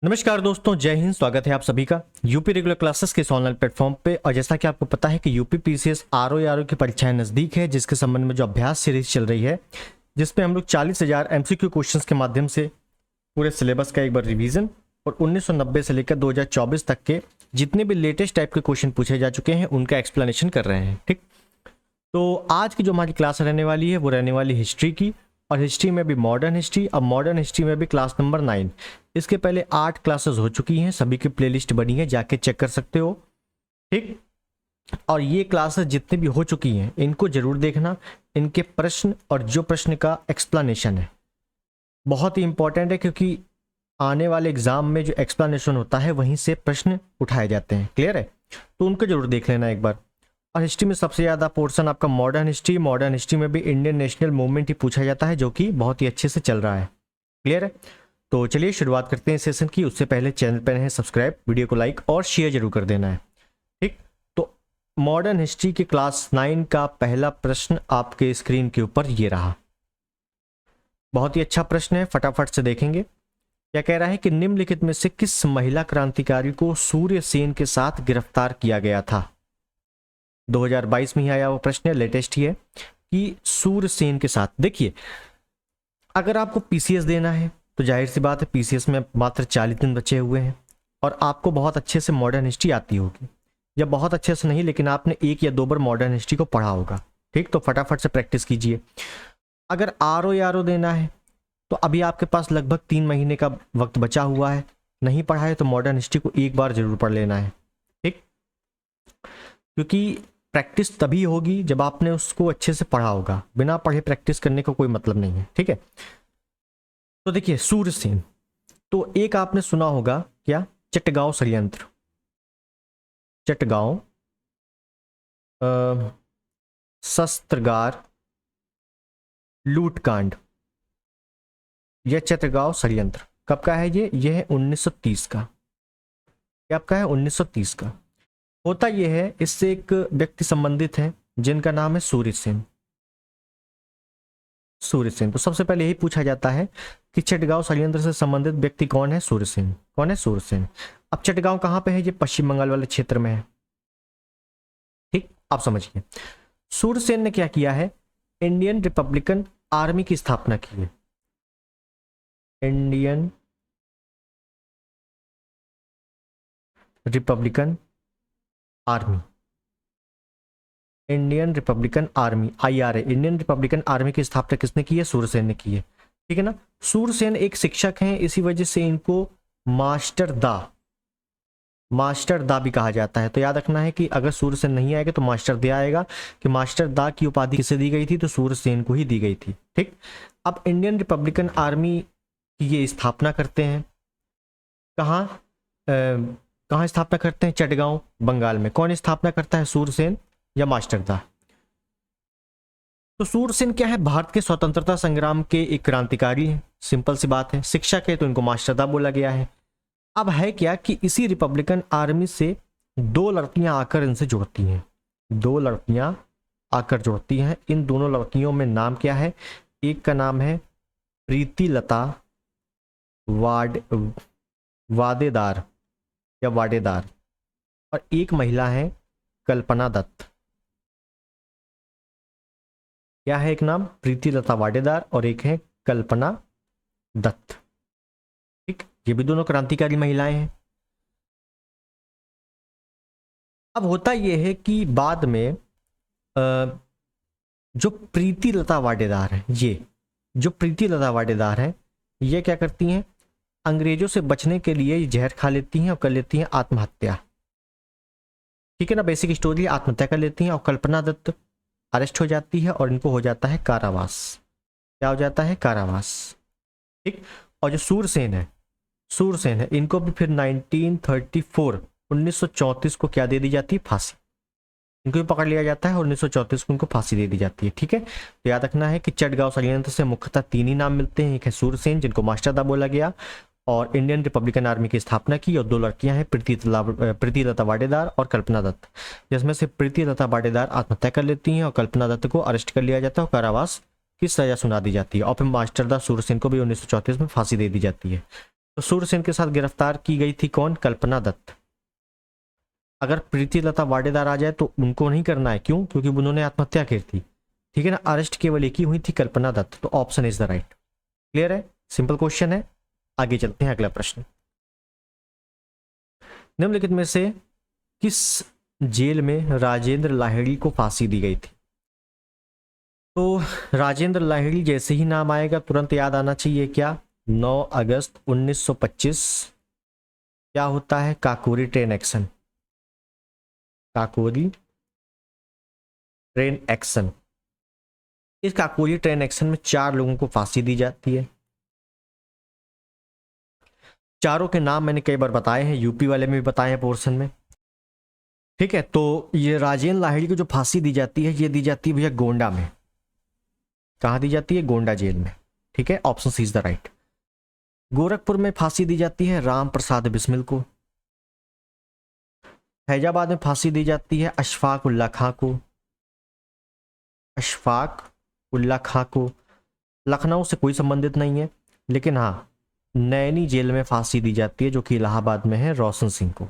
नमस्कार दोस्तों, जय हिंद। स्वागत है आप सभी का यूपी रेगुलर क्लासेस के इस ऑनलाइन प्लेटफॉर्म पे। और जैसा कि आपको पता है कि यूपी पीसीएस आरओ की परीक्षाएं नज़दीक है, जिसके संबंध में जो अभ्यास सीरीज चल रही है, जिसमें हम लोग 40,000 एमसीक्यू क्वेश्चंस के माध्यम से पूरे सिलेबस का एक बार रिवीजन और 1990 से लेकर 2024 तक के जितने भी लेटेस्ट टाइप के क्वेश्चन पूछे जा चुके हैं उनका एक्सप्लेनेशन कर रहे हैं। ठीक, तो आज की जो हमारी क्लास रहने वाली है वो रहने वाली हिस्ट्री की, और हिस्ट्री में भी मॉडर्न हिस्ट्री। अब मॉडर्न हिस्ट्री में भी क्लास नंबर 9। इसके पहले 8 क्लासेस हो चुकी हैं, सभी की प्लेलिस्ट बनी है, जाके चेक कर सकते हो। ठीक, और ये क्लासेस जितनी भी हो चुकी हैं इनको जरूर देखना। इनके प्रश्न और जो प्रश्न का एक्सप्लेनेशन है बहुत ही इंपॉर्टेंट है, क्योंकि आने वाले एग्जाम में जो एक्सप्लेनेशन होता है वहीं से प्रश्न उठाए जाते हैं। क्लियर है? तो उनको जरूर देख लेना एक बार। और हिस्ट्री में सबसे ज़्यादा पोर्शन आपका मॉडर्न हिस्ट्री में भी इंडियन नेशनल मूवमेंट ही पूछा जाता है, जो कि बहुत ही अच्छे से चल रहा है। क्लियर है? तो चलिए शुरुआत करते हैं सेशन की। उससे पहले चैनल पर है सब्सक्राइब, वीडियो को लाइक और शेयर जरूर कर देना है। ठीक, तो मॉडर्न हिस्ट्री की क्लास 9 का पहला प्रश्न आपके स्क्रीन के ऊपर ये रहा। बहुत ही अच्छा प्रश्न है, फटाफट से देखेंगे। क्या कह रहा है कि निम्नलिखित में से किस महिला क्रांतिकारी को सूर्यसेन के साथ गिरफ्तार किया गया था? 2022 में ही आया वो प्रश्न है, लेटेस्ट ही है कि सूर्यसेन के साथ। देखिए, अगर आपको पीसीएस देना है तो जाहिर सी बात है पीसीएस में मात्र 40 दिन बचे हुए हैं, और आपको बहुत अच्छे से मॉडर्न हिस्ट्री आती होगी, या बहुत अच्छे से नहीं लेकिन आपने 1 या 2 बार मॉडर्न हिस्ट्री को पढ़ा होगा। ठीक, तो फटाफट से प्रैक्टिस कीजिए। अगर आरओ देना है तो अभी आपके पास लगभग 3 महीने का वक्त बचा हुआ है। नहीं पढ़ा है तो मॉडर्न हिस्ट्री को एक बार जरूर पढ़ लेना है। ठीक, क्योंकि प्रैक्टिस तभी होगी जब आपने उसको अच्छे से पढ़ा होगा। बिना पढ़े प्रैक्टिस करने का कोई मतलब नहीं है। ठीक है, तो देखिए सूर्यसेन, तो एक आपने सुना होगा क्या, चटगांव षड्यंत्र, चटगांव शस्त्रागार लूटकांड, यह चटगांव षड्यंत्र कब का है? ये है 1930 का। कब का है? 1930 का। होता यह है, इससे एक व्यक्ति संबंधित है जिनका नाम है सूर्यसेन। सूर्यसेन, तो सबसे पहले यही पूछा जाता है कि चटगांव षड्यंत्र से संबंधित व्यक्ति कौन है? सूर्यसेन। कौन है? सूर्यसेन। अब चटगांव कहां पे है? ये पश्चिम बंगाल वाले क्षेत्र में है। ठीक, आप समझिए। सूर्यसेन ने क्या किया है? इंडियन रिपब्लिकन आर्मी की स्थापना की है। Indian Republican army, Indian Republican army, IRA, Indian Republican army की स्थापना किसने की है? सूर्यसेन ने की है। ठीक है ना? सूर्यसेन एक शिक्षक हैं, इसी वजह से इनको मास्टर दा भी कहा जाता है। तो याद रखना है कि अगर सूर्यसेन नहीं आएगा तो मास्टर दे आएगा, कि मास्टर दा की उपाधि किसे दी गई थी? तो सूर्यसेन को ही दी गई थी। ठीक, अब इंडियन रिपब्लिकन आर्मी की ये स्थापना करते हैं कहाँ? कहाँ स्थापना करते हैं? चटगांव, बंगाल में। कौन स्थापना करता है? सूर्यसेन या मास्टर दा? तो सूर्यसेन क्या है? भारत के स्वतंत्रता संग्राम के एक क्रांतिकारी हैं। सिंपल सी बात है। शिक्षक है तो इनको मास्टर दा बोला गया है। अब है क्या कि इसी रिपब्लिकन आर्मी से 2 लड़कियां आकर इनसे जुड़ती हैं। 2 लड़कियां आकर जुड़ती हैं। इन दोनों लड़कियों में नाम क्या है? एक का नाम है प्रीति लता वाडेदार या वाडेदार, और एक महिला है कल्पना दत्त। क्या है? एक नाम प्रीति लता वाडेदार और एक है कल्पना दत्त। ठीक, ये भी दोनों क्रांतिकारी महिलाएं हैं। अब होता यह है कि बाद में जो प्रीति लता वाडेदार है, ये क्या करती हैं? अंग्रेजों से बचने के लिए जहर खा लेती हैं और कर लेती हैं आत्महत्या। ठीक है ना? बेसिक स्टोरी, आत्महत्या कर लेती हैं। और कल्पना दत्त अरेस्ट हो जाती है और इनको हो जाता है कारावास। क्या हो जाता है? कारावास। ठीक, और जो सूर्यसेन है इनको भी फिर 1934 को क्या दे दी जाती है? फांसी। इनको भी पकड़ लिया जाता है और 1934 को इनको फांसी दे दी जाती है। ठीक है, तो याद रखना है कि चटगांव षड्यंत्र से मुख्यतः 3 ही नाम मिलते हैं। एक है सूर्यसेन, जिनको मास्टर दा बोला गया, और इंडियन रिपब्लिकन आर्मी की स्थापना की, और 2 लड़कियां हैं प्रीति लता वाडेदार और कल्पना दत्त, जिसमें से प्रीति लता वाडेदार आत्महत्या कर लेती हैं और कल्पना दत्त को अरेस्ट कर लिया जाता है और कारावास की सजा सुना दी जाती है। और फिर मास्टर दा सूर्यसेन को भी 1934 में फांसी दे दी जाती है। तो सूर्यसेन के साथ गिरफ्तार की गई थी कौन? कल्पना दत्त। अगर प्रीति लता वाडेदार आ जाए तो उनको नहीं करना है, क्यों? क्योंकि उन्होंने आत्महत्या की थी, ठीक है ना। अरेस्ट केवल एक ही हुई थी, कल्पना दत्त। तो option is the right. Clear है, सिंपल क्वेश्चन है। आगे चलते हैं, अगला प्रश्न। निम्नलिखित में से किस जेल में राजेंद्र लाहिड़ी को फांसी दी गई थी? तो राजेंद्र लाहिड़ी जैसे ही नाम आएगा तुरंत याद आना चाहिए क्या? 9 अगस्त 1925। क्या होता है? Kakori train action. Kakori train action. इस काकोरी ट्रेन एक्शन में 4 लोगों को फांसी दी जाती है। चारों के नाम मैंने कई बार बताए हैं, यूपी वाले में भी बताए हैं पोर्शन में, ठीक है। तो ये राजेंद्र लाहिड़ी को जो फांसी दी जाती है, ये दी जाती है भैया गोंडा में। कहाँ दी जाती है? गोंडा जेल में, ठीक है। Option C is the right. Gorakhpur में फांसी दी जाती है राम प्रसाद बिस्मिल को। फैजाबाद में फांसी दी जाती है अशफाक उल्ला खां को। अशफाक उल्ला खां को। लखनऊ से कोई संबंधित नहीं है, लेकिन हाँ नैनी जेल में फांसी दी जाती है जो कि इलाहाबाद में है, रोशन सिंह को।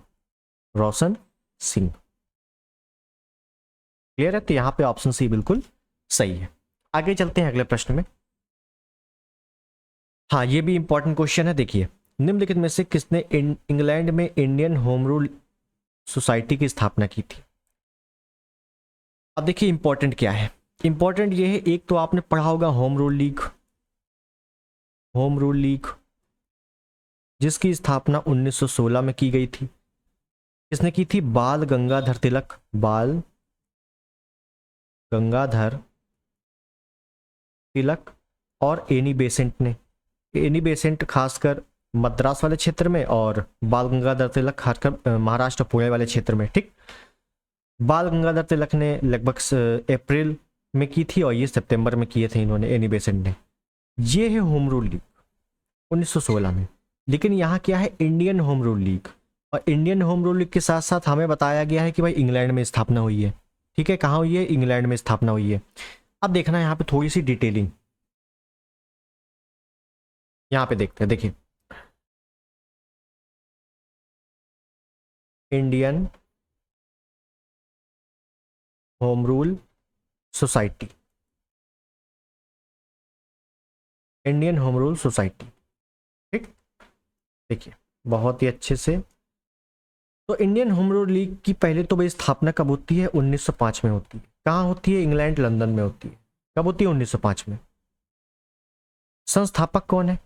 रोशन सिंह। क्लियर है, तो यहां पे ऑप्शन सी बिल्कुल सही है। आगे चलते हैं अगले प्रश्न में। हाँ ये भी इंपॉर्टेंट क्वेश्चन है, देखिए। निम्नलिखित में से किसने इंग्लैंड में इंडियन होम रूल सोसाइटी की स्थापना की थी? अब देखिए इंपॉर्टेंट क्या है। इंपॉर्टेंट ये है, एक तो आपने पढ़ा होगा home rule league. Home rule league जिसकी स्थापना 1916 में की गई थी। किसने की थी? बाल गंगाधर तिलक। बाल गंगाधर तिलक और एनी बेसेंट ने। एनी बेसेंट खासकर मद्रास वाले क्षेत्र में, और बाल गंगाधर तिलक खासकर महाराष्ट्र पुणे वाले क्षेत्र में, ठीक। बाल गंगाधर तिलक ने लगभग अप्रैल में की थी और ये सितंबर में किए थे इन्होंने, एनी बेसेंट ने। ये है होम रूल लीग 1916 में। लेकिन यहाँ क्या है? Indian home rule league. और इंडियन होम रूल लीग के साथ साथ हमें बताया गया है कि भाई इंग्लैंड में स्थापना हुई है, ठीक है। कहाँ हुई है? इंग्लैंड में स्थापना हुई है। अब देखना है यहाँ पे थोड़ी सी डिटेलिंग, यहाँ पे देखते हैं। देखिए Indian home rule society. Indian home rule society, ठीक। देखिए बहुत ही अच्छे से। तो इंडियन होम रूल लीग की पहले तो भाई स्थापना कब होती है? 1905 में होती है। कहाँ होती है? इंग्लैंड लंदन में होती है। कब होती है? 1905 में। संस्थापक कौन है?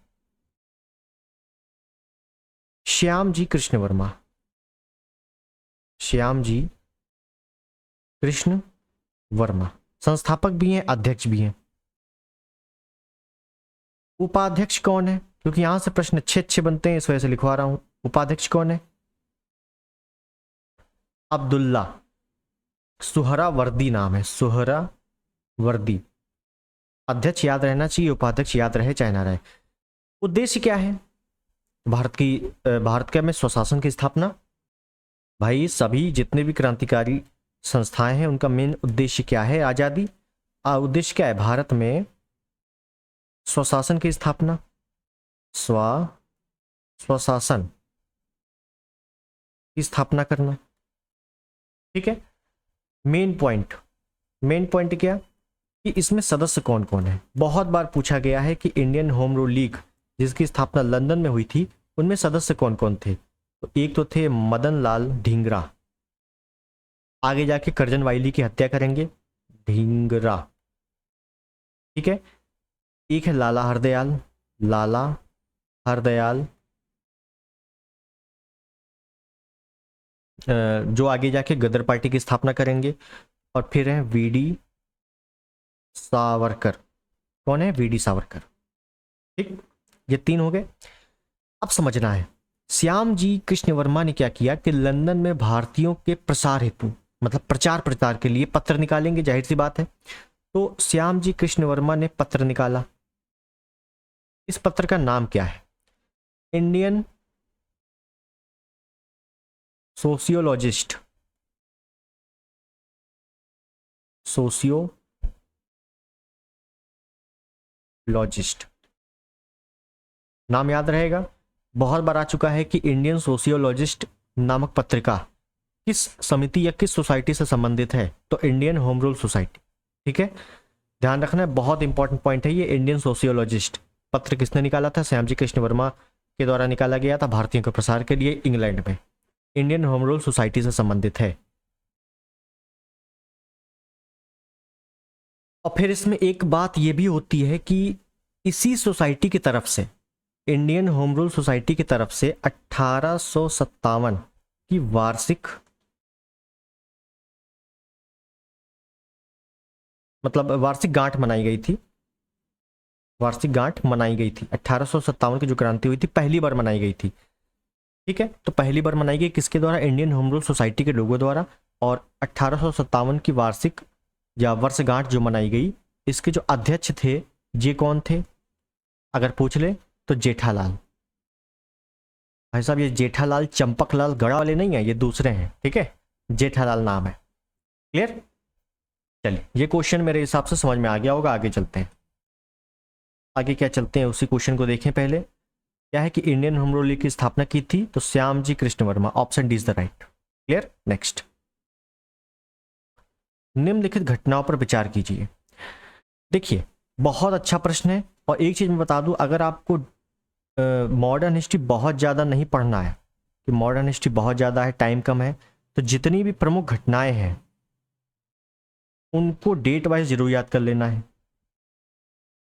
श्याम जी कृष्ण वर्मा। श्याम जी कृष्ण वर्मा संस्थापक भी हैं, अध्यक्ष भी हैं। उपाध्यक्ष कौन है? क्योंकि यहां से प्रश्न अच्छे अच्छे बनते हैं, इस वजह से लिखवा रहा हूं। उपाध्यक्ष कौन है? अब्दुल्ला सुहरावर्दी नाम है, सुहरावर्दी। अध्यक्ष याद रहना चाहिए, उपाध्यक्ष याद रहे चाहे ना रहे। उद्देश्य क्या है भारत के में स्वशासन की स्थापना? भाई सभी जितने भी क्रांतिकारी संस्थाएं हैं उनका मेन उद्देश्य क्या है? आजादी। उद्देश्य क्या है? भारत में स्वशासन की स्थापना, स्वशासन की स्थापना करना, ठीक है। मेन पॉइंट क्या कि इसमें सदस्य कौन कौन है? बहुत बार पूछा गया है कि इंडियन होम रूल लीग जिसकी स्थापना लंदन में हुई थी उनमें सदस्य कौन कौन थे? तो एक तो थे मदन लाल ढींगरा, आगे जाके करजन वाइली की हत्या करेंगे, ढींगरा, ठीक है। एक है लाला हरदयाल, लाला हरदयाल जो आगे जाके गदर पार्टी की स्थापना करेंगे। और फिर है वीडी सावरकर। कौन है? वीडी सावरकर, ठीक। ये 3 हो गए। अब समझना है श्याम जी कृष्ण वर्मा ने क्या किया कि लंदन में भारतीयों के प्रसार हेतु, मतलब प्रचार प्रचार के लिए पत्र निकालेंगे, जाहिर सी बात है। तो श्याम जी कृष्ण वर्मा ने पत्र निकाला। इस पत्र का नाम क्या है? इंडियन सोशियोलॉजिस्ट, सोशियोलॉजिस्ट नाम याद रहेगा। बहुत बार आ चुका है कि इंडियन सोशियोलॉजिस्ट नामक पत्रिका किस समिति या किस सोसाइटी से संबंधित है, तो इंडियन होम रूल सोसाइटी। ठीक है, ध्यान रखना है, बहुत इंपॉर्टेंट पॉइंट है ये। इंडियन सोशियोलॉजिस्ट पत्र किसने निकाला था? श्यामजी कृष्ण वर्मा के द्वारा निकाला गया था भारतीयों के प्रसार के लिए इंग्लैंड में। इंडियन होम रूल सोसाइटी से संबंधित है। और फिर इसमें एक बात यह भी होती है कि इसी सोसाइटी की तरफ से, इंडियन होम रूल सोसाइटी की तरफ से 1857 की वार्षिक, मतलब वार्षिक गांठ मनाई गई थी। वार्षिक गांठ मनाई गई थी 1857 की जो क्रांति हुई थी, पहली बार मनाई गई थी। ठीक है, तो पहली बार मनाई गई किसके द्वारा? इंडियन होम रूल सोसाइटी के लोगों द्वारा। और 1857 की वार्षिक या वर्षगांठ जो मनाई गई, इसके जो अध्यक्ष थे ये कौन थे? अगर पूछ ले तो जेठालाल। भाई साहब, ये जेठालाल चंपकलाल गढ़ा वाले नहीं है, ये दूसरे हैं। ठीक है, जेठालाल नाम है। क्लियर? चलिए, ये क्वेश्चन मेरे हिसाब से समझ में आ गया होगा। आगे चलते हैं। आगे क्या चलते हैं, उसी क्वेश्चन को देखें। पहले क्या है कि इंडियन होम रूल लीग की स्थापना की थी, तो Shyamji Krishna Verma. Option D is the right. Clear? Next, निम्नलिखित घटनाओं पर विचार कीजिए। देखिए, बहुत अच्छा प्रश्न है। और एक चीज मैं बता दूं, अगर आपको मॉडर्न हिस्ट्री बहुत ज़्यादा नहीं पढ़ना है, कि मॉडर्न हिस्ट्री बहुत ज़्यादा है, टाइम कम है, तो जितनी भी प्रमुख घटनाएं हैं उनको डेट वाइज जरूर याद कर लेना है,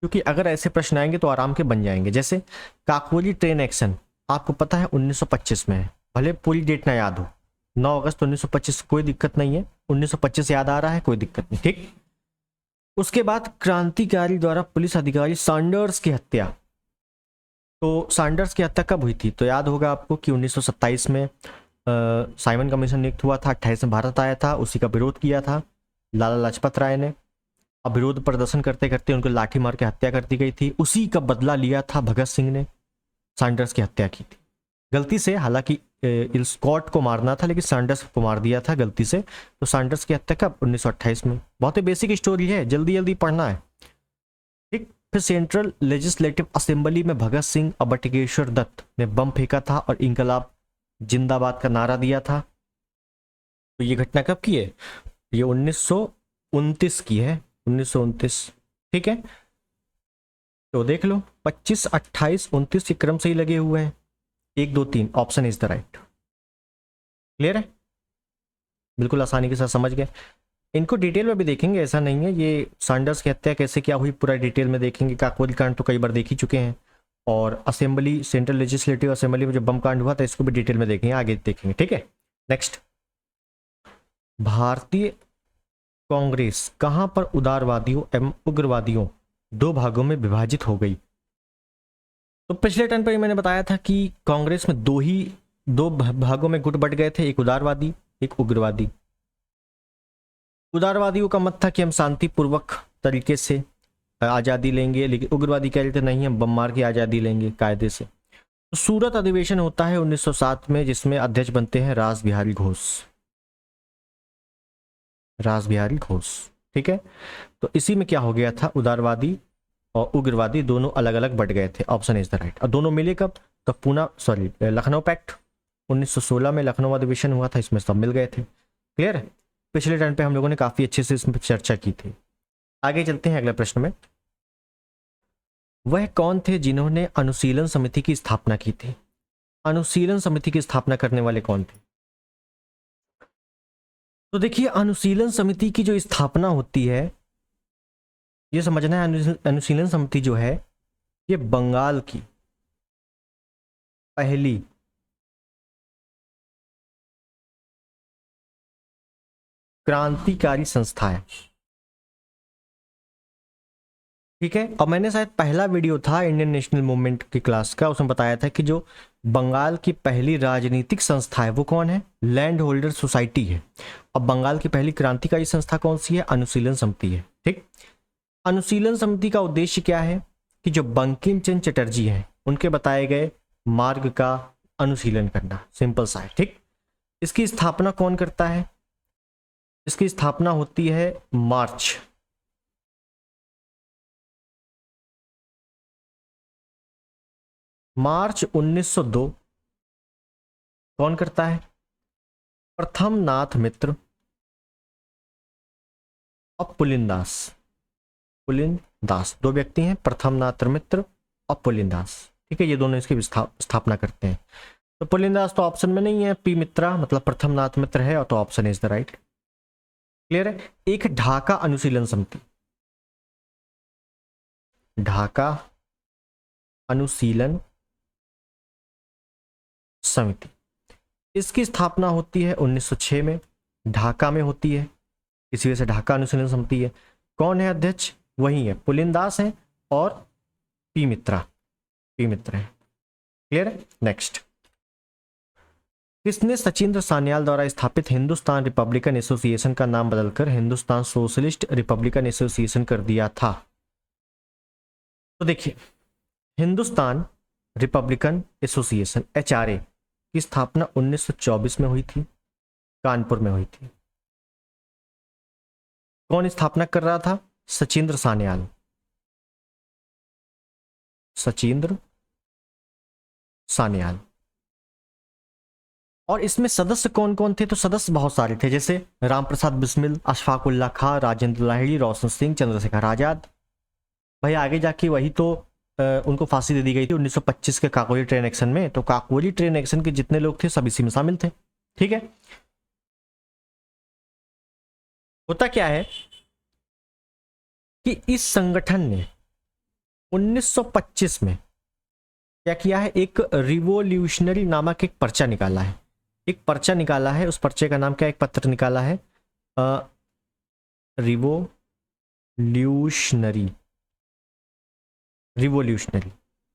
क्योंकि अगर ऐसे प्रश्न आएंगे तो आराम के बन जाएंगे। जैसे काकोरी ट्रेन एक्शन, आपको पता है 1925 में है, भले पूरी डेट ना याद हो, 9 अगस्त 1925, कोई दिक्कत नहीं है। 1925 याद आ रहा है, कोई दिक्कत नहीं। ठीक, उसके बाद क्रांतिकारी द्वारा पुलिस अधिकारी सैंडर्स की हत्या। तो सैंडर्स की हत्या कब हुई थी? तो याद होगा आपको कि 1927 में साइमन कमीशन नियुक्त हुआ था, 28 में भारत आया था, उसी का विरोध किया था लाला लाजपत राय ने। अब विरोध प्रदर्शन करते करते उनको लाठी मार के हत्या कर दी गई थी। उसी का बदला लिया था भगत सिंह ने, सैंडर्स की हत्या की थी गलती से। हालांकि स्कॉट को मारना था, लेकिन सैंडर्स को मार दिया था गलती से। तो सैंडर्स की हत्या कब? 1928 में। बहुत ही बेसिक स्टोरी है, जल्दी जल्दी पढ़ना है। ठीक, फिर सेंट्रल लेजिस्लेटिव असेंबली में भगत सिंह और बटुकेश्वर दत्त ने बम फेंका था और इंकलाब जिंदाबाद का नारा दिया था। तो ये घटना कब की है? ये 1929 की है, 1929। ठीक है, तो देख लो, 25, 28, 29 के क्रम से ही लगे हुए हैं। 1, 2, 3 option is the right. Clear है? बिल्कुल आसानी के साथ समझ गए। इनको डिटेल में भी देखेंगे, ऐसा नहीं है। ये सैंडर्स की हत्या कैसे क्या हुई पूरा डिटेल में देखेंगे। काकोरी कांड तो कई बार देख ही चुके हैं। और असेंबली, सेंट्रल लेजिस्लेटिव असेंबली में जो बम कांड हुआ था, इसको भी डिटेल में देखेंगे, आगे देखेंगे। ठीक है, नेक्स्ट, भारतीय कांग्रेस कहां पर उदारवादियों एवं उग्रवादियों दो भागों में विभाजित हो गई? तो पिछले टर्न पर मैंने बताया था कि कांग्रेस में दो भागों में गुट बट गए थे, एक उदारवादी, एक उग्रवादी। उदारवादियों का मत था कि हम शांतिपूर्वक तरीके से आज़ादी लेंगे, लेकिन उग्रवादी कह रहे थे नहीं, हम बम मार के आज़ादी लेंगे कायदे से। तो सूरत अधिवेशन होता है 1907 में, जिसमें अध्यक्ष बनते हैं रास बिहारी घोष। रास बिहारी घोष। ठीक है, तो इसी में क्या हो गया था, उदारवादी और उग्रवादी दोनों अलग अलग बट गए थे। Option is the right. और दोनों मिले कब? तो लखनऊ पैक्ट 1916 में लखनऊ अधिवेशन हुआ था, इसमें सब मिल गए थे। क्लियर है? पिछले टर्न पे हम लोगों ने काफी अच्छे से इसमें चर्चा की थी। आगे चलते हैं अगले प्रश्न में। वह कौन थे जिन्होंने अनुशीलन समिति की स्थापना की थी? अनुशीलन समिति की स्थापना करने वाले कौन थे? तो देखिए, अनुशीलन समिति की जो स्थापना होती है, ये समझना है, अनुशीलन समिति जो है ये बंगाल की पहली क्रांतिकारी संस्था है। ठीक है, और मैंने शायद पहला वीडियो था इंडियन नेशनल मूवमेंट की क्लास का, उसमें बताया था कि जो बंगाल की पहली राजनीतिक संस्था है वो कौन है? लैंड होल्डर सोसाइटी है। और बंगाल की पहली क्रांतिकारी संस्था कौन सी है? अनुशीलन समिति है। ठीक, अनुशीलन समिति का उद्देश्य क्या है कि जो बंकिम चंद्र चटर्जी हैं उनके बताए गए मार्ग का अनुशीलन करना, सिंपल सा है। ठीक, इसकी स्थापना कौन करता है? इसकी स्थापना होती है मार्च 1902 कौन करता है? प्रथम नाथ मित्र और पुलिनदास। पुलिनदास दो व्यक्ति हैं, प्रथम नाथ मित्र और पुलिनदास। ठीक है, ये दोनों इसकी स्थापना करते हैं। तो पुलिनदास तो ऑप्शन में नहीं है, पी मित्रा मतलब प्रथम नाथ मित्र है, और तो option is the right. Clear है। एक ढाका अनुशीलन समिति, ढाका अनुशीलन समिति, इसकी स्थापना होती है 1906 में, ढाका में होती है, इसी वजह से ढाका अनुशीलन समिति है। कौन है अध्यक्ष? वही है, पुलिनदास है और पी मित्रा है। क्लियर है। नेक्स्ट, किसने सचिंद्र सान्याल द्वारा स्थापित हिंदुस्तान रिपब्लिकन एसोसिएशन का नाम बदलकर हिंदुस्तान सोशलिस्ट रिपब्लिकन एसोसिएशन कर दिया था? तो देखिए, हिंदुस्तान रिपब्लिकन एसोसिएशन HRA की स्थापना 1924 में हुई थी, कानपुर में हुई थी। कौन स्थापना कर रहा था? सचिंद्र सान्याल। सचिंद्र सान्याल। और इसमें सदस्य कौन कौन थे? तो सदस्य बहुत सारे थे, जैसे रामप्रसाद बिस्मिल, अशफाक उल्ला खां, राजेंद्र लाहिड़ी, रोशन सिंह, चंद्रशेखर आजाद। भाई आगे जाके वही तो उनको फांसी दे दी गई थी 1925 के काकोरी ट्रेन एक्शन में। तो काकोरी ट्रेन एक्शन के जितने लोग थे सब इसी में शामिल थे। ठीक है। होता क्या है कि इस संगठन ने 1925 में क्या किया है? एक रिवोल्यूशनरी नामक एक पर्चा निकाला है। एक पर्चा निकाला है, उस पर्चे का नाम क्या? एक पत्र निकाला है रिवोल्यूशनरी।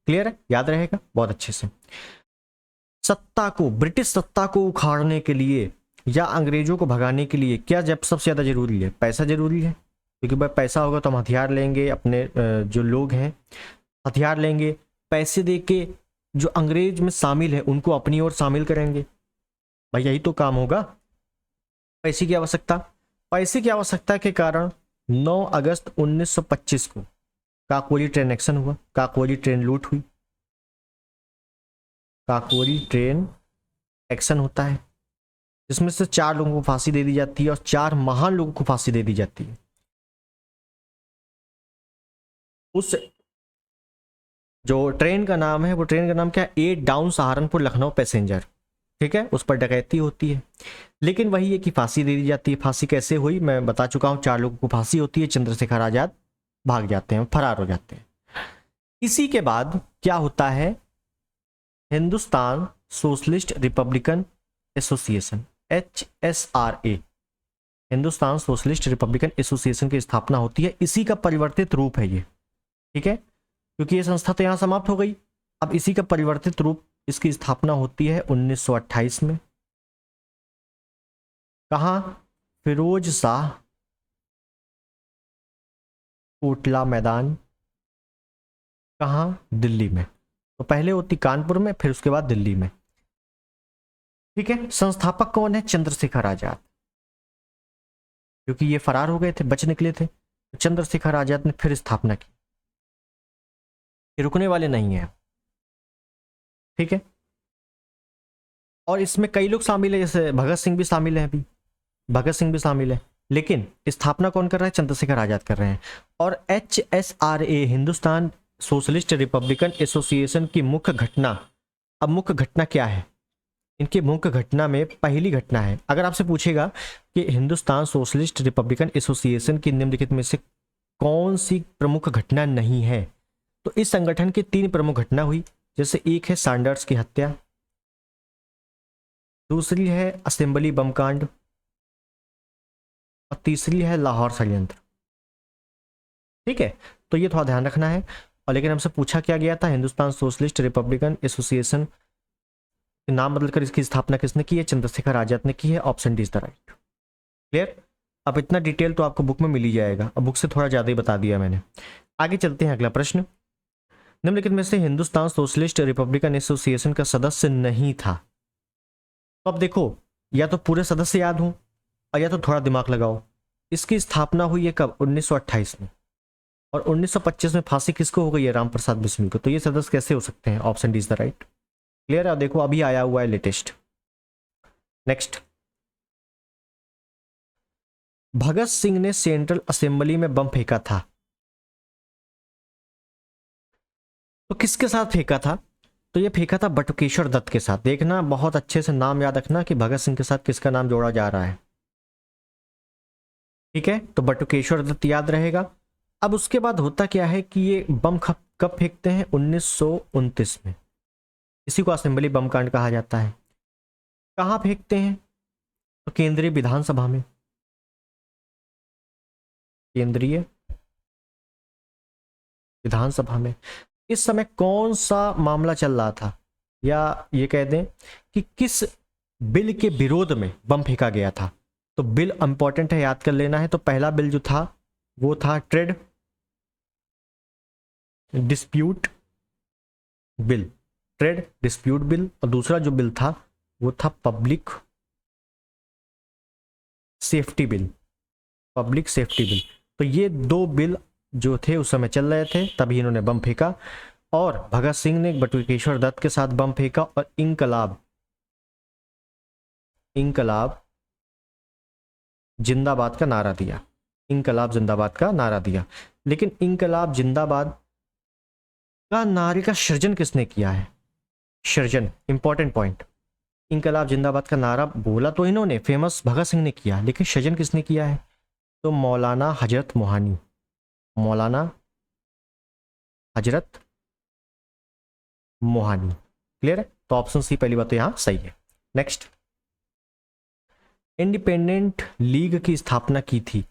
क्लियर है, याद रहेगा बहुत अच्छे से। सत्ता को, ब्रिटिश सत्ता को उखाड़ने के लिए या अंग्रेजों को भगाने के लिए क्या जब सबसे ज्यादा जरूरी है? पैसा जरूरी है, क्योंकि भाई पैसा होगा तो हम हथियार लेंगे, अपने जो लोग हैं हथियार लेंगे, पैसे दे के जो अंग्रेज में शामिल है उनको अपनी ओर शामिल करेंगे। भाई यही तो काम होगा। पैसे की आवश्यकता के कारण 9 अगस्त 1925 को काकोरी ट्रेन एक्शन हुआ, काकोरी ट्रेन लूट हुई। काकोरी ट्रेन एक्शन होता है जिसमें से 4 लोगों को फांसी दे दी जाती है और 4 महान लोगों को फांसी दे दी जाती है। उस जो ट्रेन का नाम है, वो ट्रेन का नाम क्या है? 8 डाउन सहारनपुर लखनऊ पैसेंजर। ठीक है, उस पर डकैती होती है, लेकिन वही है कि फांसी दे दी जाती है। फांसी कैसे हुई मैं बता चुका हूं, 4 लोगों को फांसी होती है, चंद्रशेखर आजाद भाग जाते हैं, फरार हो जाते हैं। इसी के बाद क्या होता है? Hindustan socialist Republican association HSRA, Hindustan socialist Republican association की स्थापना होती है। इसी का परिवर्तित रूप है ये। ठीक है, क्योंकि ये संस्था तो यहां समाप्त हो गई, अब इसी का परिवर्तित रूप, इसकी स्थापना होती है 1928 में। कहां? फिरोज शाह कोटला मैदान। कहां? दिल्ली में। तो पहले होती कानपुर में, फिर उसके बाद दिल्ली में। ठीक है। संस्थापक कौन है? चंद्रशेखर आजाद। क्योंकि ये फरार हो गए थे, बच निकले थे, तो चंद्रशेखर आजाद ने फिर स्थापना की। ये रुकने वाले नहीं है। ठीक है। और इसमें कई लोग शामिल है, जैसे भगत सिंह भी शामिल है, अभी भगत सिंह भी शामिल है, लेकिन स्थापना कौन कर रहा है? चंद्रशेखर आजाद कर रहे हैं। और HSRA Hindustan socialist Republican association की मुख्य घटना, अब मुख्य घटना क्या है? इनकी मुख्य घटना में पहली घटना है, अगर आपसे पूछेगा कि हिंदुस्तान सोशलिस्ट रिपब्लिकन एसोसिएशन की निम्नलिखित में से कौन सी प्रमुख घटना नहीं है, तो इस संगठन की 3 प्रमुख घटना हुई। जैसे एक है सैंडर्स की हत्या, दूसरी है असेंबली बम कांड, और तीसरी है लाहौर षड्यंत्र। ठीक है, तो ये थोड़ा ध्यान रखना है। और लेकिन हमसे पूछा क्या गया था? हिंदुस्तान सोशलिस्ट रिपब्लिकन एसोसिएशन नाम बदलकर इसकी स्थापना किसने की है? चंद्रशेखर आजाद ने की है। Option D is the right. Clear. अब इतना डिटेल तो आपको बुक में मिल ही जाएगा, अब बुक से थोड़ा ज्यादा ही बता दिया मैंने। आगे चलते हैं, अगला प्रश्न। निम्नलिखित में से हिंदुस्तान सोशलिस्ट रिपब्लिकन एसोसिएशन का सदस्य नहीं था। तो अब देखो, या तो पूरे सदस्य याद हो और या तो थोड़ा दिमाग लगाओ। इसकी स्थापना हुई है कब? 1928 में। और 1925 में फांसी किसको हो गई है? राम प्रसाद बिस्मिल को। तो ये सदस्य कैसे हो सकते हैं? Option D is the right. Clear है? देखो अभी आया हुआ है लेटेस्ट। नेक्स्ट, भगत सिंह ने सेंट्रल असेंबली में बम फेंका था, तो किसके साथ फेंका था? तो ये फेंका था बटुकेश्वर दत्त के साथ। देखना बहुत अच्छे से नाम याद रखना कि भगत सिंह के साथ किसका नाम जोड़ा जा रहा है। ठीक है, तो बटुकेश्वर दत्त याद रहेगा। अब उसके बाद होता क्या है कि ये बम कब फेंकते हैं? 1929 में। इसी को असेंबली बम कांड कहा जाता है। कहाँ फेंकते हैं? तो केंद्रीय विधानसभा में। केंद्रीय विधानसभा में। इस समय कौन सा मामला चल रहा था, या ये कह दें कि किस बिल के विरोध में बम फेंका गया था? तो बिल इंपॉर्टेंट है, याद कर लेना है। तो पहला बिल जो था वो था trade dispute bill, trade dispute bill. और दूसरा जो बिल था वो था public safety bill, public safety bill. तो ये दो बिल जो थे उस समय चल रहे थे, तभी इन्होंने बम फेंका। और भगत सिंह ने बटुकेश्वर दत्त के साथ बम फेंका और इंकलाब जिंदाबाद का नारा दिया। इंकलाब जिंदाबाद का नारा दिया। लेकिन इंकलाब जिंदाबाद का नारे का सृजन किसने किया है? सृजन इंपॉर्टेंट पॉइंट। इंकलाब जिंदाबाद का नारा बोला तो इन्होंने, फेमस भगत सिंह ने किया, लेकिन सृजन किसने किया है? तो मौलाना हजरत मोहानी, मौलाना हजरत मोहानी। क्लियर है? तो ऑप्शन सी पहली बात तो यहां सही है। नेक्स्ट, इंडिपेंडेंट लीग की स्थापना की थी।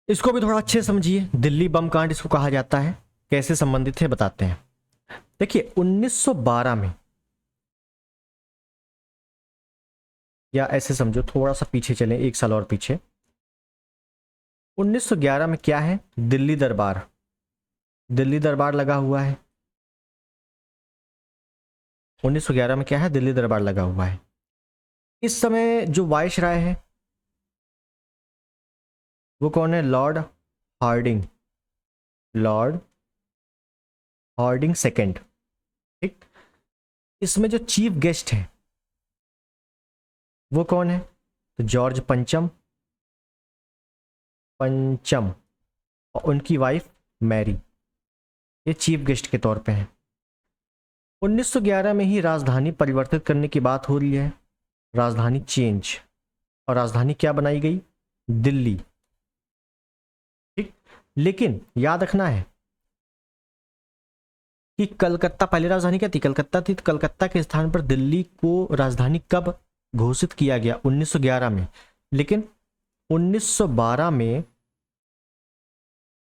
इसको भी थोड़ा अच्छे समझिए। दिल्ली बम कांड इसको कहा जाता है। कैसे संबंधित है बताते हैं। देखिए 1912 में, या ऐसे समझो थोड़ा सा पीछे चलें, एक साल और पीछे। 1911 में क्या है? दिल्ली दरबार, दिल्ली दरबार लगा हुआ है। 1911 में क्या है? दिल्ली दरबार लगा हुआ है। इस समय जो वायसराय है वो कौन है? Lord Hardinge, Lord Hardinge second. ठीक, इसमें जो चीफ गेस्ट है वो कौन है? तो जॉर्ज पंचम और उनकी वाइफ मैरी, ये चीफ गेस्ट के तौर पे हैं। 1911 में ही राजधानी परिवर्तित करने की बात हो रही है, राजधानी चेंज, और राजधानी क्या बनाई गई? दिल्ली। ठीक, लेकिन याद रखना है कि कलकत्ता, पहले राजधानी क्या थी? कलकत्ता थी। तो कलकत्ता के स्थान पर दिल्ली को राजधानी कब घोषित किया गया? 1911 में। लेकिन 1912 में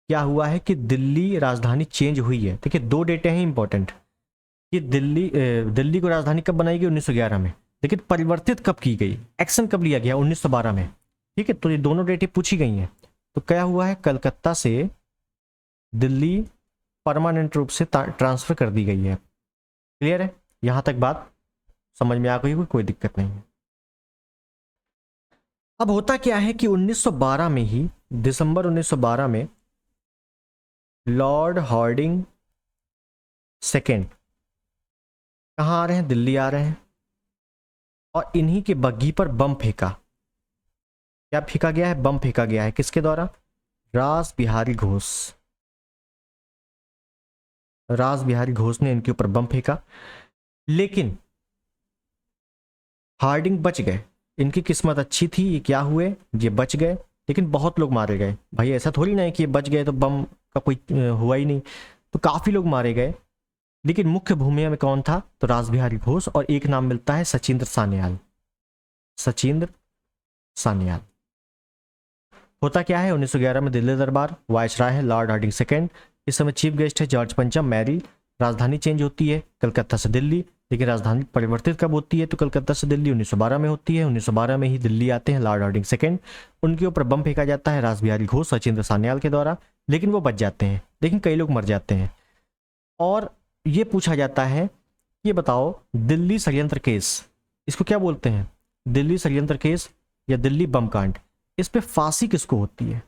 क्या हुआ है कि दिल्ली राजधानी चेंज हुई है। देखिए दो डेटे हैं इंपॉर्टेंट कि दिल्ली को राजधानी कब बनाई गई? 1911 में। लेकिन परिवर्तित कब की गई? एक्शन कब लिया गया? 1912 में। ठीक है, तो ये दोनों डेटे पूछी गई हैं। तो क्या हुआ है? कलकत्ता से दिल्ली परमानेंट रूप से ट्रांसफर कर दी गई है। क्लियर है? यहां तक बात समझ में आ गई? कोई दिक्कत नहीं है। अब होता क्या है कि 1912 में ही, दिसंबर 1912 में लॉर्ड हार्डिंग सेकेंड कहाँ आ रहे हैं? दिल्ली आ रहे हैं। और इन्हीं के बग्गी पर बम फेंका। क्या फेंका गया है? बम फेंका गया है। किसके द्वारा? रास बिहारी घोष, रास बिहारी घोष ने इनके ऊपर बम फेंका। लेकिन हार्डिंग बच गए। इनकी किस्मत अच्छी थी। ये क्या हुए? ये बच गए। लेकिन बहुत लोग मारे गए। भाई ऐसा थोड़ी ना है कि ये बच गए तो बम का कोई हुआ ही नहीं। तो काफी लोग मारे गए। लेकिन मुख्य भूमिका में कौन था? तो रास बिहारी घोष, और एक नाम मिलता है सचिंद्र सान्याल, सचिंद्र सान्याल। होता क्या है? 1911 में दिल्ली दरबार, वायसराय है लॉर्ड हार्डिंग सेकेंड, इस समय चीफ गेस्ट है जॉर्ज पंचम, मैरी। राजधानी चेंज होती है कलकत्ता से दिल्ली। लेकिन राजधानी परिवर्तित कब होती है? तो कलकत्ता से दिल्ली 1912 में होती है। 1912 में ही दिल्ली आते हैं लॉर्ड हार्डिंग सेकेंड। उनके ऊपर बम फेंका जाता है रास बिहारी घोष, सचिंद्र सान्याल के द्वारा। लेकिन वो बच जाते हैं, लेकिन कई लोग मर जाते हैं। और ये पूछा जाता है, ये बताओ दिल्ली षड्यंत्र केस, इसको क्या बोलते हैं? दिल्ली षड्यंत्र केस या दिल्ली बम कांड, इस पे फांसी किसको होती है?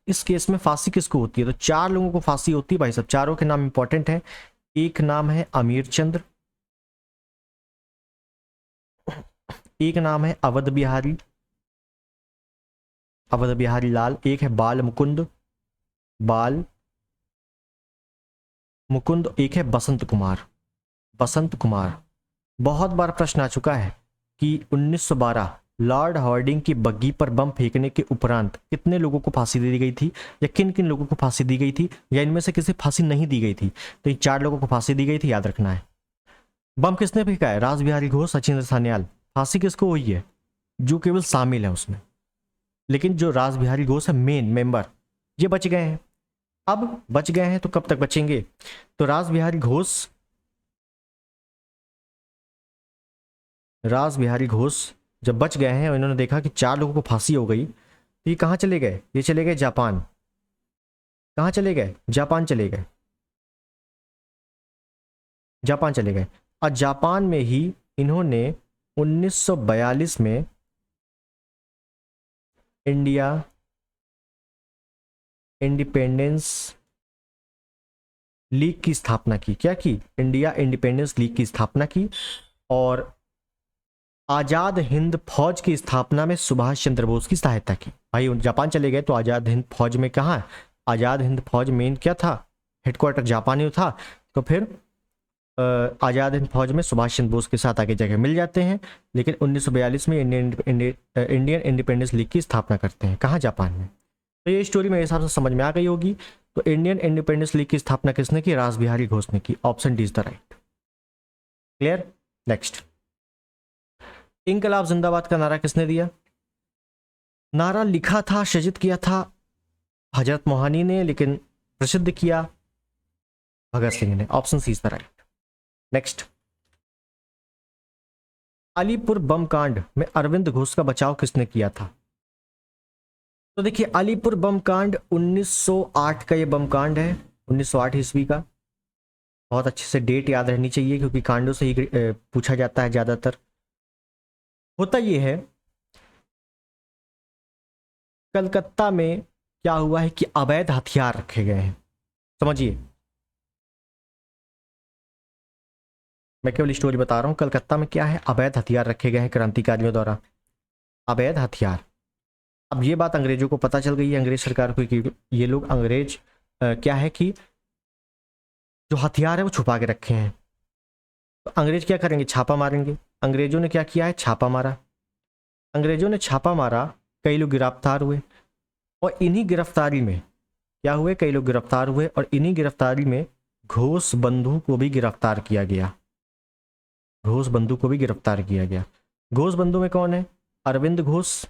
इस केस में फांसी किसको होती है? तो 4 लोगों को फांसी होती है भाई साहब। चारों के नाम इंपॉर्टेंट हैं। एक नाम है अमीर चंद्र, एक नाम है अवध बिहारी, अवध बिहारी लाल, एक है बाल मुकुंद, बाल मुकुंद, एक है बसंत कुमार, बसंत कुमार। बहुत बार प्रश्न आ चुका है कि 1912 लॉर्ड हार्डिंग की बग्गी पर बम फेंकने के उपरांत कितने लोगों को फांसी दे दी गई थी, या किन किन लोगों को फांसी दी गई थी, या इनमें से किसी फांसी नहीं दी गई थी? तो इन 4 लोगों को फांसी दी गई थी, याद रखना है। बम किसने फेंका है? रास बिहारी घोष, सचिंद्र सान्याल। फांसी किसको हुई है? जो केवल शामिल है उसमें, लेकिन जो रास बिहारी घोष है मेन मेंबर, ये बच गए हैं। अब बच गए हैं तो कब तक बचेंगे? तो रास बिहारी घोष, रास बिहारी घोष जब बच गए हैं और इन्होंने देखा कि 4 लोगों को फांसी हो गई, तो ये कहाँ चले गए? ये चले गए जापान। कहाँ चले गए? जापान चले गए, जापान चले गए। और जापान में ही इन्होंने 1942 में इंडिया इंडिपेंडेंस लीग की स्थापना की। क्या की? इंडिया इंडिपेंडेंस लीग की स्थापना की। और आजाद हिंद फौज की स्थापना में सुभाष चंद्र बोस की सहायता की। भाई जापान चले गए तो आजाद हिंद फौज में कहाँ है? आजाद हिंद फौज मेन क्या था? हेडक्वार्टर जापान ही था। तो फिर आजाद हिंद फौज में सुभाष चंद्र बोस के साथ आगे जगह मिल जाते हैं। लेकिन 1942 में इंडियन इंडिपेंडेंस लीग की स्थापना करते हैं। कहाँ? जापान में। तो ये स्टोरी मेरे हिसाब से समझ में आ गई होगी। तो इंडियन इंडिपेंडेंस लीग की स्थापना किसने की? रास बिहारी घोष ने की। Option D is the right. Clear? Next, इंकलाब जिंदाबाद का नारा किसने दिया? नारा लिखा था, सृजित किया था हजरत मोहानी ने, लेकिन प्रसिद्ध किया भगत सिंह ने। Option C is the right. Next, Alipur bomb कांड में अरविंद घोष का बचाव किसने किया था? तो देखिए, अलीपुर बम कांड 1908 का ये बम कांड है, 1908 ईस्वी का। बहुत अच्छे से डेट याद रहनी चाहिए क्योंकि कांडों से ही पूछा जाता है ज्यादातर। होता ये है, कलकत्ता में क्या हुआ है कि अवैध हथियार रखे गए हैं। समझिए, मैं केवल स्टोरी बता रहा हूं। कलकत्ता में क्या है? अवैध हथियार रखे गए हैं क्रांतिकारियों द्वारा, अवैध हथियार। अब ये बात अंग्रेजों को पता चल गई है, अंग्रेज सरकार को, कि ये लोग अंग्रेज क्या है कि जो हथियार है वो छुपा के रखे हैं। तो अंग्रेज क्या करेंगे? छापा मारेंगे। अंग्रेजों ने क्या किया है? छापा मारा। अंग्रेजों ने छापा मारा, कई लोग गिरफ्तार हुए, और इन्हीं गिरफ्तारी में क्या हुए? कई लोग गिरफ्तार हुए, और इन्हीं गिरफ्तारी में घोष बंधु को भी गिरफ्तार किया गया। घोष बंधु को भी गिरफ्तार किया गया। घोष बंधु में कौन है? अरविंद घोष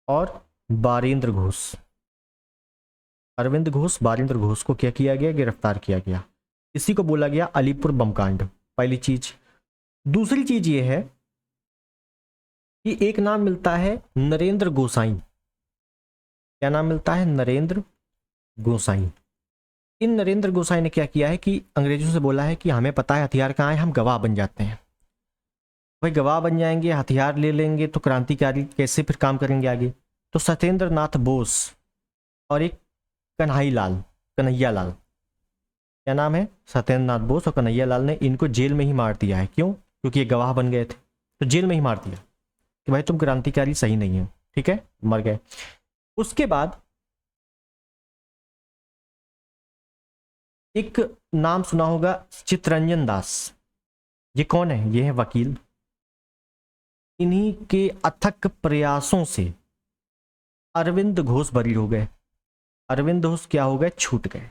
और बारेंद्र घोष। अरविंद घोष, बारेंद्र घोष को क्या किया गया? गिरफ्तार किया गया। इसी को बोला गया अलीपुर बम कांड। पहली चीज। दूसरी चीज ये है कि एक नाम मिलता है नरेंद्र गोसाई। क्या नाम मिलता है? नरेंद्र गोसाई। इन नरेंद्र गोसाई ने क्या किया है कि अंग्रेजों से बोला है कि हमें पता है हथियार कहाँ है, हम गवाह बन जाते हैं। भाई गवाह बन जाएंगे, हथियार ले लेंगे, तो क्रांतिकारी कैसे फिर काम करेंगे आगे? तो सत्येंद्र नाथ बोस और एक कन्हैया लाल, क्या नाम है? सत्येंद्र नाथ बोस और कन्हैया लाल ने इनको जेल में ही मार दिया है। क्यों? क्योंकि ये गवाह बन गए थे, तो जेल में ही मार दिया कि भाई तुम क्रांतिकारी सही नहीं हो, ठीक है, मर गए। उसके बाद एक नाम सुना होगा, चित्तरंजन दास। ये कौन है? ये है वकील। इन्हीं के अथक प्रयासों से अरविंद घोष बरी हो गए। अरविंद घोष क्या हो गए? छूट गए।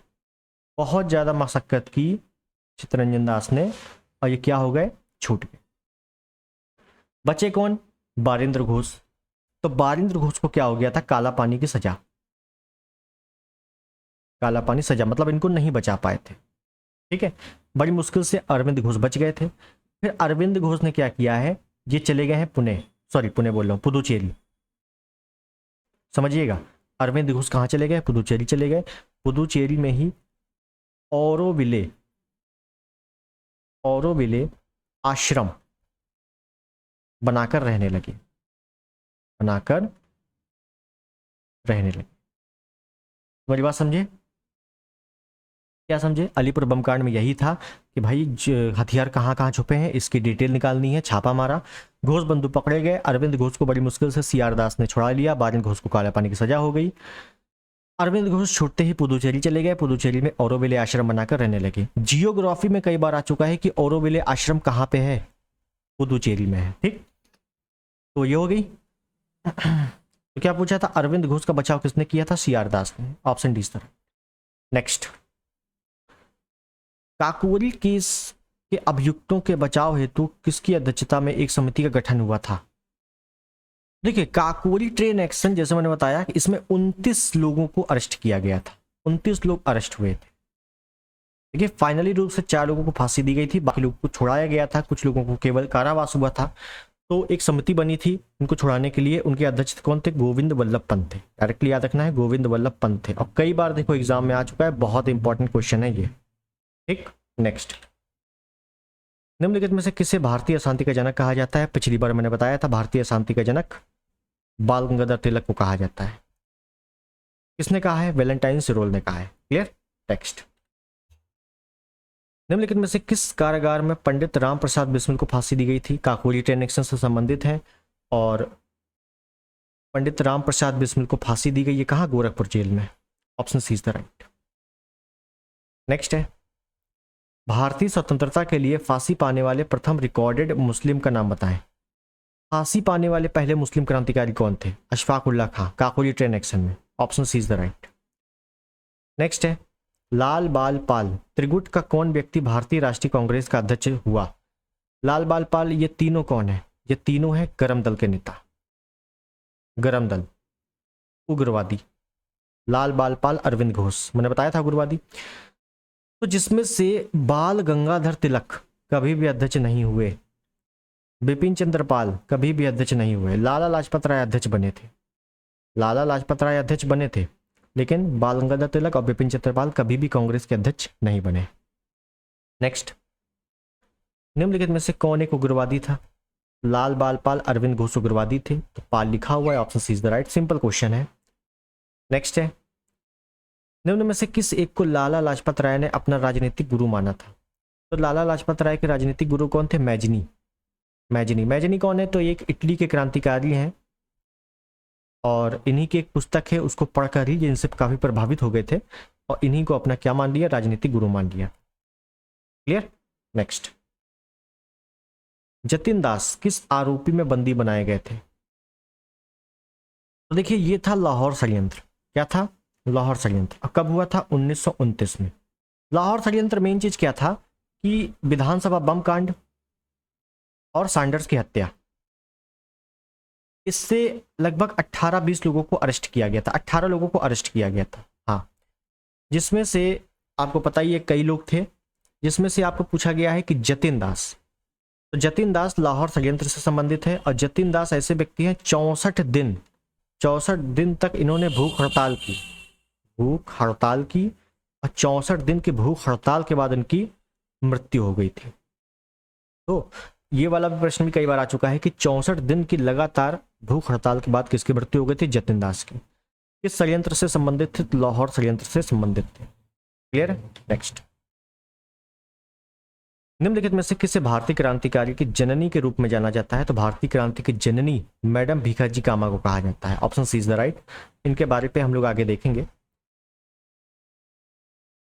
बहुत ज्यादा मशक्कत की चित्तरंजन दास ने, और ये क्या हो गए? छूट गए। बचे कौन? बारेंद्र घोष। तो बारेंद्र घोष को क्या हो गया था? काला पानी की सजा। काला पानी सजा मतलब इनको नहीं बचा पाए थे, ठीक है। बड़ी मुश्किल से अरविंद घोष बच गए थे। फिर अरविंद घोष ने क्या किया है? ये चले गए हैं पुणे, सॉरी पुणे बोल रहा हूं, पुदुचेरी। समझिएगा, अरविंद घोष कहाँ चले गए? पुदुचेरी चले गए। पुदुचेरी में ही औरोविले आश्रम बनाकर रहने लगे, बनाकर रहने लगे। मेरी बात समझे? क्या समझे? अलीपुर बम कांड में यही था कि भाई हथियार कहाँ कहाँ छुपे हैं इसकी डिटेल निकालनी है। छापा मारा, घोष बंधु पकड़े गए, अरविंद घोष को बड़ी मुश्किल से सीआर दास ने छुड़ा लिया, बारिन घोष को काला पानी की सजा हो गई। अरविंद घोष छूटते ही पुदुचेरी चले गए, पुदुचेरी में ओरोविले आश्रम बनाकर रहने लगे। जियोग्राफी में कई बार आ चुका है कि ओरोविले आश्रम कहाँ पे है, पुदुचेरी में है। ठीक, तो ये हो गई। तो क्या पूछा था, अरविंद घोष का बचाव किसने किया था? सीआर दास ने। ऑप्शन डी तरह। नेक्स्ट, काकोरी केस के अभियुक्तों के बचाव हेतु किसकी अध्यक्षता में एक समिति का गठन हुआ था? देखिए, काकोरी ट्रेन एक्शन जैसे मैंने बताया कि इसमें 29 लोगों को अरेस्ट किया गया था, 29 लोग अरेस्ट हुए थे। देखिए, फाइनली रूप से 4 लोगों को फांसी दी गई थी, बाकी लोगों को छुड़ाया गया था, कुछ लोगों को केवल कारावास हुआ था। तो एक समिति बनी थी उनको छुड़ाने के लिए। उनके अध्यक्ष कौन थे? गोविंद वल्लभ पंत थे। डायरेक्टली याद रखना है, गोविंद वल्लभ पंत थे। और कई बार देखो एग्जाम में आ चुका है, बहुत इंपॉर्टेंट क्वेश्चन है ये। ठीक, नेक्स्ट, निम्नलिखित में से किसे भारतीय अशांति का जनक कहा जाता है? पिछली बार मैंने बताया था, भारतीय अशांति का जनक बाल गंगाधर तिलक को कहा जाता है। किसने कहा है? वैलेंटाइन सिरोल ने कहा है। क्लियर? टेक्स्ट, निम्नलिखित में से किस कारागार में पंडित राम प्रसाद बिस्मिल को फांसी दी गई थी? काकोरी ट्रेन एक्शन से संबंधित है और पंडित राम प्रसाद बिस्मिल को फांसी दी गई है कहाँ? गोरखपुर जेल में। Option C is the right. Next है, भारतीय स्वतंत्रता के लिए फांसी पाने वाले प्रथम रिकॉर्डेड मुस्लिम का नाम बताएं। फांसी पाने वाले पहले मुस्लिम क्रांतिकारी कौन थे? अशफाक उल्लाह खां, काकोरी ट्रेन एक्शन में। Option C is the right. Next है, लाल बाल पाल त्रिगुट का कौन व्यक्ति भारतीय राष्ट्रीय कांग्रेस का अध्यक्ष हुआ? लाल बाल पाल, ये तीनों कौन है? ये तीनों है गरम दल के नेता। गरम दल उग्रवादी, लाल बाल पाल, अरविंद घोष, मैंने बताया था उग्रवादी। तो जिसमें से बाल गंगाधर तिलक कभी भी अध्यक्ष नहीं हुए, बिपिन चंद्र पाल कभी भी अध्यक्ष नहीं हुए, लाला लाजपत राय अध्यक्ष बने थे। लाला लाजपत राय अध्यक्ष बने थे, लेकिन बाल गंगाधर तिलक और बिपिन चंद्र पाल कभी भी कांग्रेस के अध्यक्ष नहीं बने। नेक्स्ट, निम्नलिखित में से कौन एक उग्रवादी था? लाल बाल पाल, अरविंद घोष उग्रवादी थे, तो पाल लिखा हुआ है। Option C is the right. Simple question है। नेक्स्ट है, निम्न में से किस एक को लाला लाजपत राय ने अपना राजनीतिक गुरु माना था? तो लाला लाजपत राय के राजनीतिक गुरु कौन थे? मैजनी। मैजनी कौन है? तो एक इटली के क्रांतिकारी हैं और इन्हीं की एक पुस्तक है, उसको पढ़कर ही जिनसे काफी प्रभावित हो गए थे और इन्हीं को अपना क्या मान लिया? राजनीतिक गुरु मान लिया। क्लियर? नेक्स्ट, जतिन दास किस आरोपी में बंदी बनाए गए थे? तो देखिए, ये था लाहौर षड्यंत्र। क्या था? लाहौर षड्यंत्र। कब हुआ था? 1929 में। लाहौर षड्यंत्र मेन चीज क्या था कि विधानसभा बम कांड और सैंडर्स की हत्या, इससे लगभग 18-20 लोगों को अरेस्ट किया गया था। 18 लोगों को अरेस्ट किया गया था, हाँ, जिसमें से आपको पता ही है कई लोग थे, जिसमें से आपको पूछा गया है कि जतिन दास। तो जतिन दास लाहौर षड्यंत्र से संबंधित है और जतिन दास ऐसे व्यक्ति हैं 64 दिन तक इन्होंने भूख हड़ताल की और 64 दिन की भूख हड़ताल के बाद इनकी मृत्यु हो गई थी। तो ये वाला भी प्रश्न भी कई बार आ चुका है कि 64 दिन की लगातार भूख हड़ताल के बाद किसकी मृत्यु हो गई थी? जतिन दास की। किस षड्यंत्र से संबंधित थे? लाहौर षड्यंत्र से संबंधित थे। क्लियर? नेक्स्ट, निम्नलिखित में से किसे भारतीय क्रांतिकारी की जननी के रूप में जाना जाता है? तो भारतीय क्रांति की जननी मैडम भीखाजी कामा को कहा जाता है। Option C is the right. इनके बारे पे हम लोग आगे देखेंगे।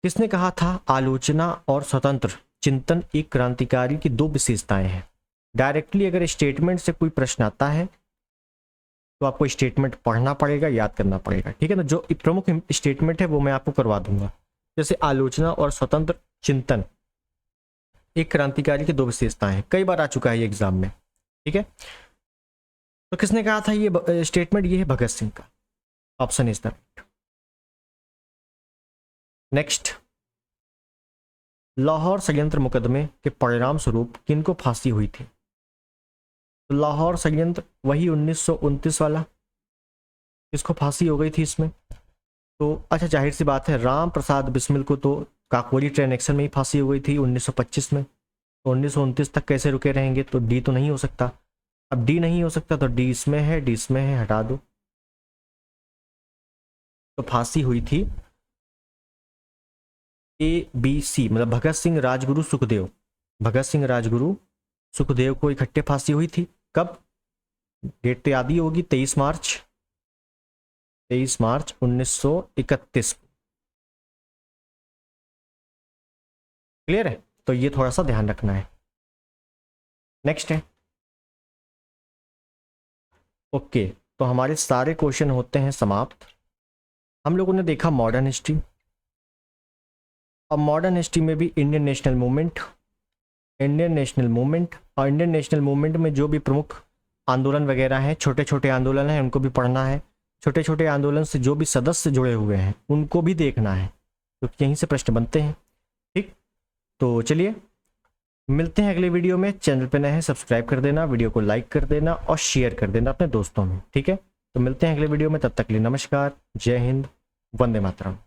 किसने कहा था आलोचना और स्वतंत्र चिंतन एक क्रांतिकारी की दो विशेषताएं हैं? डायरेक्टली अगर स्टेटमेंट से कोई प्रश्न आता है तो आपको स्टेटमेंट पढ़ना पड़ेगा, याद करना पड़ेगा, ठीक है ना। जो प्रमुख स्टेटमेंट है वो मैं आपको करवा दूंगा। जैसे आलोचना और स्वतंत्र चिंतन एक क्रांतिकारी की दो विशेषताएं हैं, कई बार आ चुका है ये एग्जाम में, ठीक है। तो किसने कहा था ये स्टेटमेंट? ये है भगत सिंह का। Option is the right. Next, Lahore षड्यंत्र मुकदमे के परिणाम स्वरूप किनको फांसी हुई थी? तो लाहौर षड्यंत्र वही 1929 वाला, किसको फांसी हो गई थी इसमें? तो अच्छा, जाहिर सी बात है राम प्रसाद बिस्मिल को तो काकोरी ट्रेन एक्शन में ही फांसी हो गई थी 1925 में। तो 1929 तक कैसे रुके रहेंगे? तो डी तो नहीं हो सकता। अब डी नहीं हो सकता तो डी इसमें है, डी इसमें है, हटा दो। तो फांसी हुई थी ABC, मतलब भगत सिंह, राजगुरु, सुखदेव। भगत सिंह, राजगुरु, सुखदेव को इकट्ठे फांसी हुई थी। कब? डेट तो याद ही होगी, 23 मार्च 1931। क्लियर है? तो ये थोड़ा सा ध्यान रखना है। नेक्स्ट है ओके। तो हमारे सारे क्वेश्चन होते हैं समाप्त। हम लोगों ने देखा मॉडर्न हिस्ट्री। अब मॉडर्न हिस्ट्री में भी इंडियन नेशनल मूवमेंट और इंडियन नेशनल मूवमेंट में जो भी प्रमुख आंदोलन वगैरह हैं, छोटे छोटे आंदोलन हैं, उनको भी पढ़ना है। छोटे छोटे आंदोलन से जो भी सदस्य जुड़े हुए हैं उनको भी देखना है, क्योंकि तो यहीं से प्रश्न बनते हैं। ठीक, तो चलिए मिलते हैं अगले वीडियो में। चैनल पे नए हैं सब्सक्राइब कर देना, वीडियो को लाइक कर देना और शेयर कर देना अपने दोस्तों में। ठीक है, तो मिलते हैं अगले वीडियो में, तब तक के लिए नमस्कार, जय हिंद, वंदे मातरम।